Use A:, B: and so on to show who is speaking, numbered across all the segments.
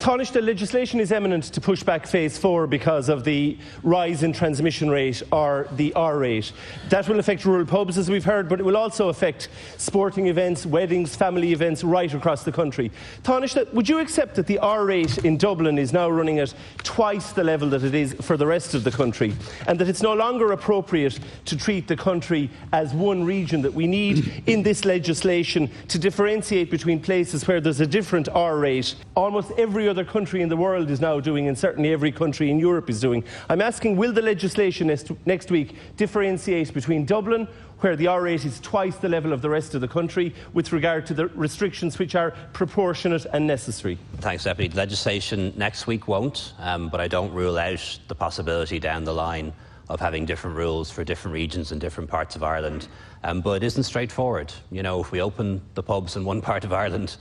A: Taoiseach, the legislation is imminent to push back phase 4 because of the rise in transmission rate, or the R rate. That will affect rural pubs, as we've heard, but it will also affect sporting events, weddings, family events right across the country. Taoiseach, would you accept that the R rate in Dublin is now running at twice the level that it is for the rest of the country, and that it's no longer appropriate to treat the country as one region, that we need in this legislation to differentiate between places where there's a different R rate? Almost every other country in the world is now doing, and certainly every country in Europe is doing. I'm asking, will the legislation next week differentiate between Dublin, where the R rate is twice the level of the rest of the country, with regard to the restrictions which are proportionate and necessary?
B: Thanks, Deputy. The legislation next week won't, but I don't rule out the possibility down the line of having different rules for different regions in different parts of Ireland. But it isn't straightforward. You know, if we open the pubs in one part of Ireland,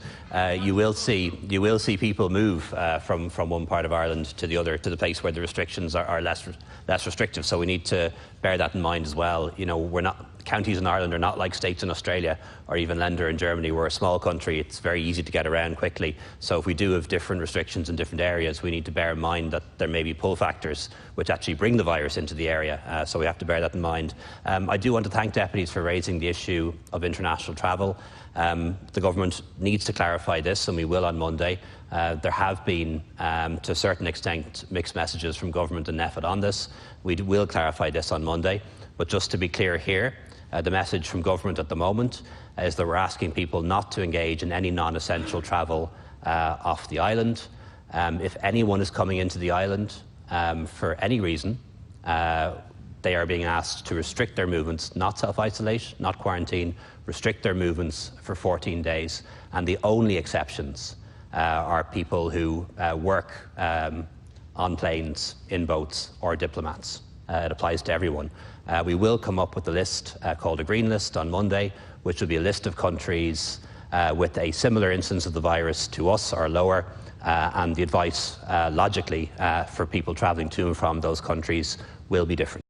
B: you will see people move from one part of Ireland to the other, to the place where the restrictions are less restrictive. So we need to bear that in mind as well. You know, counties in Ireland are not like states in Australia or even Länder in Germany. We're a small country. It's very easy to get around quickly. So if we do have different restrictions in different areas, we need to bear in mind that there may be pull factors which actually bring the virus into the area. So we have to bear that in mind. I do want to thank deputies for raising the issue of international travel. The government needs to clarify this, and we will on Monday. There have been, to a certain extent, mixed messages from government and NPHET on this. We will clarify this on Monday. But just to be clear here, the message from government at the moment is that we're asking people not to engage in any non-essential travel off the island. If anyone is coming into the island for any reason, they are being asked to restrict their movements, not self-isolate, not quarantine, restrict their movements for 14 days. And the only exceptions are people who work on planes, in boats, or diplomats. It applies to everyone. We will come up with a list called a green list on Monday, which will be a list of countries with a similar incidence of the virus to us or lower, and the advice, logically, for people travelling to and from those countries will be different.